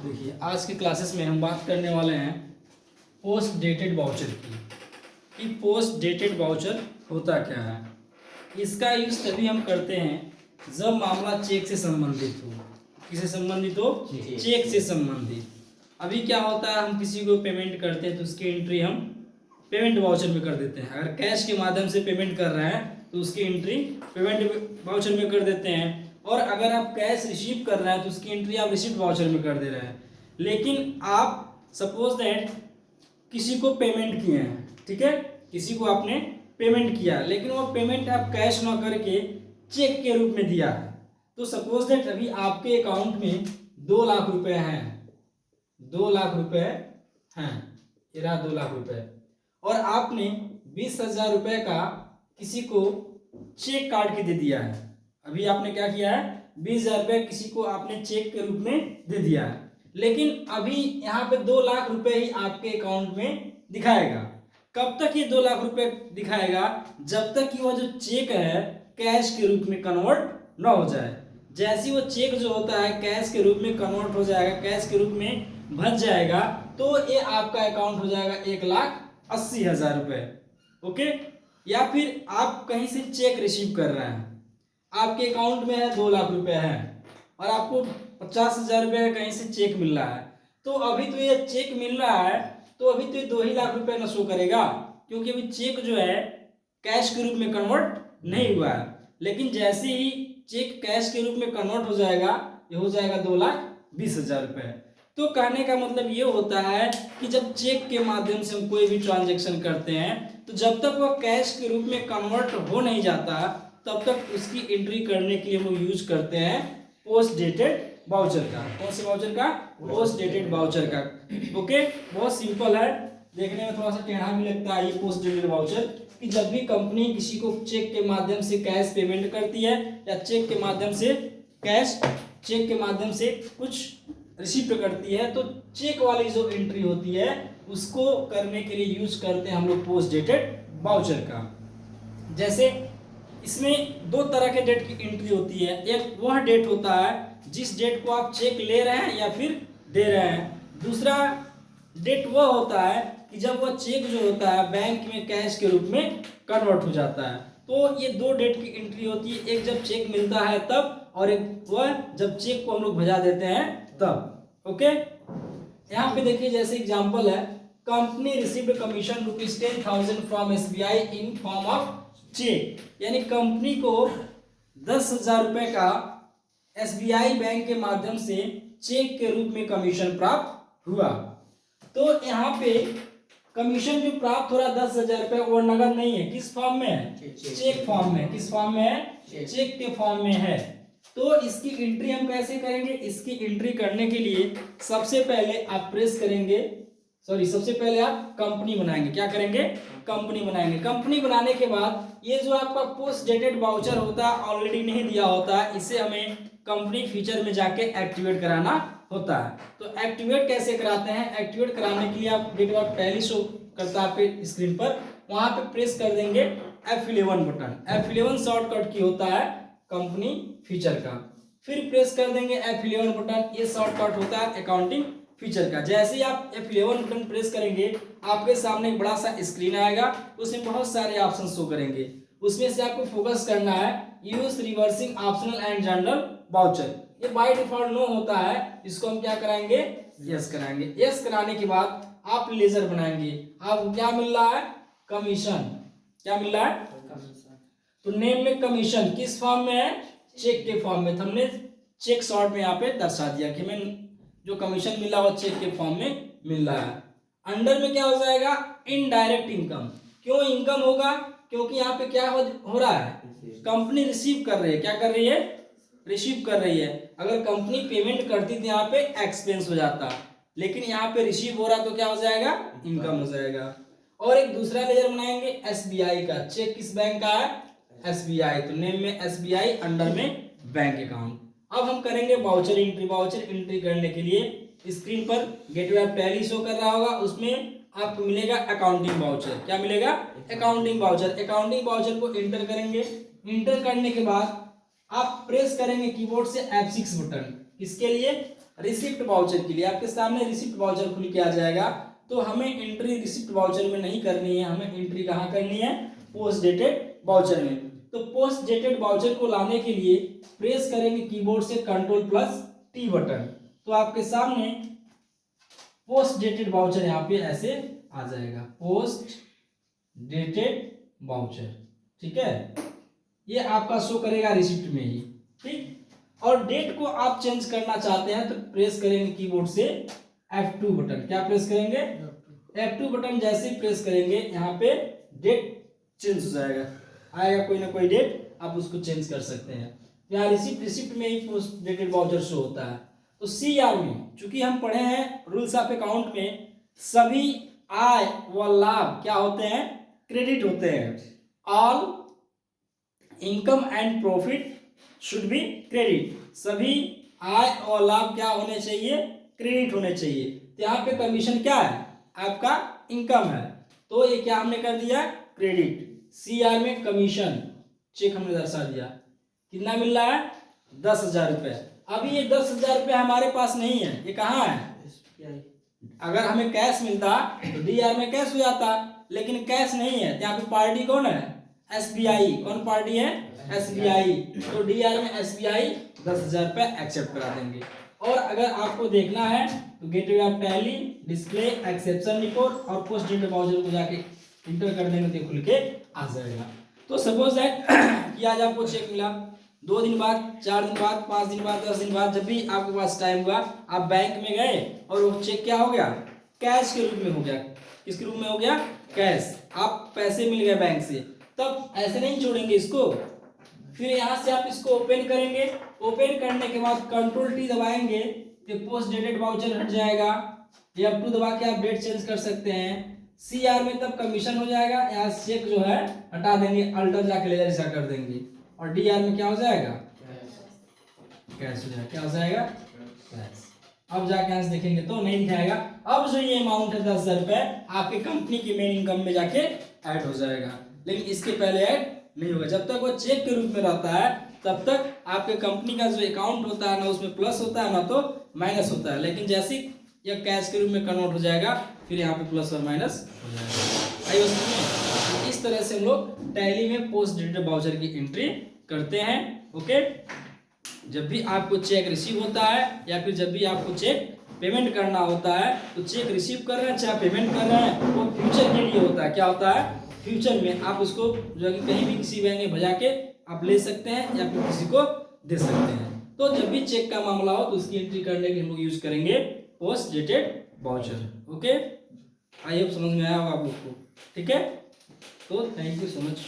देखिए आज के क्लासेस में हम बात करने वाले हैं पोस्ट डेटेड वाउचर की कि पोस्ट डेटेड वाउचर होता क्या है। इसका यूज़ तभी हम करते हैं जब मामला चेक से संबंधित हो। किससे संबंधित हो? चेक से संबंधित। अभी क्या होता है, हम किसी को पेमेंट करते हैं तो उसकी एंट्री हम पेमेंट वाउचर में कर देते हैं। अगर कैश के माध्यम से पेमेंट कर रहे हैं तो उसकी एंट्री पेमेंट वाउचर में कर देते हैं, और अगर आप कैश रिसीव कर रहे हैं तो उसकी एंट्री आप रिसीप्ट वाउचर में कर दे रहे हैं। लेकिन आप सपोज दैट किसी को पेमेंट किए हैं, ठीक है, किसी को आपने पेमेंट किया, लेकिन वो पेमेंट आप कैश ना करके चेक के रूप में दिया है। तो सपोज दैट अभी आपके अकाउंट में 2 लाख रुपए हैं, 2 लाख रुपए हैं, ये रहा 2 लाख रुपए, और आपने 20,000 रुपए का किसी को चेक काट के दे दिया है। अभी आपने क्या किया है, 20,000 रुपये किसी को आपने चेक के रूप में दे दिया है, लेकिन अभी यहाँ पे 2 लाख रुपए ही आपके अकाउंट में दिखाएगा। कब तक ये 2 लाख रुपए दिखाएगा? जब तक कि वो जो चेक है कैश के रूप में कन्वर्ट ना हो जाए। जैसे वो चेक जो होता है कैश के रूप में कन्वर्ट हो जाएगा, कैश के रूप में बन जाएगा, तो ये आपका अकाउंट हो जाएगा 1,80,000 रुपये। ओके, या फिर आप कहीं से चेक रिसीव कर रहे हैं, आपके अकाउंट में है 2 लाख रुपए है और आपको 50,000 रुपये का कहीं से चेक मिल रहा है, तो अभी तो ये चेक मिल रहा है तो अभी तो ये 2 ही लाख रुपए ना शो करेगा, क्योंकि अभी चेक जो है कैश के रूप में कन्वर्ट नहीं हुआ है। लेकिन जैसे ही चेक कैश के रूप में कन्वर्ट हो जाएगा, ये हो जाएगा 2,20,000 रुपये। तो कहने का मतलब ये होता है कि जब चेक के माध्यम से हम कोई भी ट्रांजेक्शन करते हैं तो जब तक वह कैश के रूप में कन्वर्ट हो नहीं जाता तब तक उसकी एंट्री करने के लिए हम यूज करते हैं पोस्ट डेटेड वाउचर का। कौन से वाउचर का? पोस्ट डेटेड वाउचर का। ओके, बहुत सिंपल है, देखने में थोड़ा सा टेढ़ा भी लगता है ये पोस्ट डेटेड वाउचर, कि जब भी कंपनी किसी को चेक के माध्यम से कैश पेमेंट करती है या चेक के माध्यम से कुछ रिसीप्ट करती है, तो चेक वाली जो एंट्री होती है उसको करने के लिए यूज करते हैं हम लोग पोस्ट डेटेड वाउचर का। जैसे इसमें 2 तरह के डेट की एंट्री होती है। एक वह डेट होता है जिस डेट को आप चेक ले रहे हैं या फिर दे रहे हैं। दूसरा डेट वह होता है कि जब वह चेक जो होता है बैंक में कैश के रूप में कन्वर्ट हो जाता है। तो ये 2 डेट की एंट्री होती है, एक जब चेक मिलता है तब, और एक वह जब चेक को हम लोग भेजा देते हैं तब। ओके, यहाँ पे देखिए जैसे एग्जाम्पल है, company received commission ₹10,000 from SBI in form of cheque, यानी कंपनी को 10,000 रुपए का SBI बैंक के माध्यम से चेक के रूप में कमीशन प्राप्त हुआ। तो यहाँ पे कमीशन जो प्राप्त हो रहा 10,000 रुपए वो नगद नहीं है, किस फॉर्म में है? चेक फॉर्म में। किस फॉर्म में है? चेक के फॉर्म में है। तो इसकी एंट्री हम कैसे करेंगे? इसकी एंट्री करने के लिए सबसे पहले आप प्रेस करेंगे, सबसे पहले आप कंपनी बनाएंगे। क्या करेंगे? कंपनी बनाएंगे। कंपनी बनाने के बाद ये जो आपका पोस्ट डेटेड वाउचर होता है ऑलरेडी नहीं दिया होता है, इसे हमें कंपनी फीचर में जाके एक्टिवेट कराना होता है। तो एक्टिवेट कैसे कराते हैं? एक्टिवेट कराने के लिए आप डेट ऑफ पहली शो करता है आपके स्क्रीन पर, वहां पे प्रेस कर देंगे F11 बटन। F11 शॉर्टकट की होता है कंपनी फीचर का। फिर प्रेस कर देंगे F11 बटन, ये शॉर्टकट होता है अकाउंटिंग फीचर का। जैसे ही आप F11 बटन प्रेस करेंगे आपके सामने एक बड़ा सा स्क्रीन आएगा, उसमें बहुत सारे ऑप्शन शो करेंगे। उसमें से आपको फोकस करना है use reversing optional and general voucher. ये बाय डिफॉल्ट नो होता है, इसको हम क्या कराएंगे? यस कराएंगे। यस कराने के बाद आप लेजर बनाएंगे। आपको क्या मिल रहा है? कमीशन। क्या मिल रहा है? तो नेम में कमीशन किस फॉर्म में है? चेक के फॉर्म में। हमने चेक शॉर्ट में यहाँ पे दर्शा दिया कि हमें जो कमीशन मिला वो चेक के फॉर्म में मिल रहा है। अंडर में क्या हो जाएगा? Indirect income. क्यों इनकम होगा? क्योंकि यहाँ पे क्या हो रहा है? कंपनी रिसीव कर रही है। क्या कर रही है? रिसीव कर रही है। अगर कंपनी पेमेंट करती तो यहाँ पे एक्सपेंस हो जाता, लेकिन यहाँ पे रिसीव हो रहा तो क्या हो जाएगा? इनकम हो जाएगा। और एक दूसरा लेजर बनाएंगे SBI का। चेक किस बैंक का है? SBI। तो नेम में SBI, अंडर में बैंक अकाउंट। अब हम करेंगे वाउचर एंट्री। वाउचर एंट्री करने के लिए स्क्रीन पर गेटवे ऑफ टैली शो कर रहा होगा, उसमें आपको मिलेगा अकाउंटिंग वाउचर। क्या मिलेगा? Accounting voucher. अकाउंटिंग वाउचर को एंटर करेंगे। एंटर करने के बाद आप प्रेस करेंगे कीबोर्ड से F6 बटन। किसके लिए? रिसिप्ट वाउचर के लिए आपके सामने रिसिप्ट वाउचर खुल के आ जाएगा। तो हमें एंट्री रिसिप्ट वाउचर में नहीं करनी है, हमें एंट्री कहाँ करनी है, पोस्ट डेटेड वाउचर में। तो पोस्ट डेटेड वाउचर को लाने के लिए प्रेस करेंगे कीबोर्ड से Ctrl+T बटन, तो आपके सामने पोस्ट डेटेड वाउचर यहाँ पे ऐसे आ जाएगा, पोस्ट डेटेड वाउचर। ठीक है, ये आपका शो करेगा रिसिप्ट में ही। ठीक, और डेट को आप चेंज करना चाहते हैं तो प्रेस करेंगे कीबोर्ड से F2 बटन। क्या प्रेस करेंगे, F2 बटन जैसे ही प्रेस करेंगे यहाँ पे डेट चेंज हो जाएगा, आएगा कोई ना कोई डेट, आप उसको चेंज कर सकते हैं। यहाँ रिसिप्ट में ही पोस्ट डेटेड वाउचर शो होता है। तो CR में चूंकि हम पढ़े हैं रूल्स ऑफ अकाउंट में, सभी आय व लाभ क्या होते हैं, क्रेडिट होते हैं। All income and profit should be credit, सभी आय और लाभ क्या होने चाहिए, क्रेडिट होने चाहिए। तो यहाँ पे कमीशन क्या है, आपका इनकम है, तो ये क्या हमने कर दिया, क्रेडिट। CR में कमीशन चेक हमने दर्शा दिया, कितना मिल रहा है, 10,000 रुपये। अभी ये 10,000 रुपये हमारे पास नहीं है, ये कहाँ है, अगर हमें कैश मिलता तो DR में कैश हो जाता, लेकिन कैश नहीं है। यहाँ पे पार्टी कौन है, SBI। कौन पार्टी है, SBI। तो DR में SBI 10,000 रुपये एक्सेप्ट करा देंगे। और अगर आपको देखना है तो gateway of tally, display, exception report और पोस्ट डेटेड वाउचर को जाके इंटर कर देंगे तो खुल के आ जाएगा। तो सपोज दैट कि आज आपको चेक मिला, 2 दिन बाद, 4 दिन बाद, 5 दिन बाद, 10 दिन बाद, जब भी आपके पास टाइम हुआ आप बैंक में गए और वो चेक क्या हो गया, कैश के रूप में हो गया। किसके रूप में हो गया, कैश। आप पैसे मिल गए बैंक से, तब ऐसे नहीं छोड़ेंगे इसको, फिर यहाँ से आप इसको ओपन करेंगे। ओपन करने के बाद Ctrl+T दबाएंगे तो पोस्ट डेटेड वाउचर हट जाएगा। F2 दबा के आप डेट चेंज कर सकते हैं। CR में तब कमीशन हो जाएगा, यहाँ चेक जो है हटा देंगे, अल्टर जाके लेजर ऐसा कर देंगे। और DR में क्या हो जाएगा, कैश हो जाएगा। क्या हो जाएगा, कैश। अब जाके यहाँ से देखेंगे तो नहीं दिखाएगा। अब जो ये अमाउंट है 10,000 रुपये आपके कंपनी की मेन इनकम में जाके ऐड हो जाएगा, लेकिन इसके पहले ऐड नहीं होगा। जब तक वो चेक के रूप में रहता है तब तक आपके कंपनी का जो अकाउंट होता है ना उसमें प्लस होता है ना तो माइनस होता है, लेकिन जैसे यह कैश के रूप में कन्वर्ट हो जाएगा फिर यहाँ पे प्लस और माइनस हो जाएगा। आई बात, इस तरह से हम लोग टैली में पोस्ट डेटेड वाउचर की एंट्री करते हैं। ओके, जब भी आपको चेक रिसीव होता है या फिर जब भी आपको चेक पेमेंट करना होता है, तो चेक रिसीव कर रहे हैं चाहे पेमेंट कर रहे हैं, वो फ्यूचर के लिए होता है। क्या होता है, फ्यूचर में आप उसको जो है कहीं भी किसी बैंक में भजा के आप ले सकते हैं या फिर किसी को दे सकते हैं। तो जब भी चेक का मामला हो तो उसकी एंट्री करने के लिए हम लोग यूज करेंगे post dated voucher. Okay, I hope समझ में आया होगा आप लोग को। ठीक है, तो थैंक यू सो मच।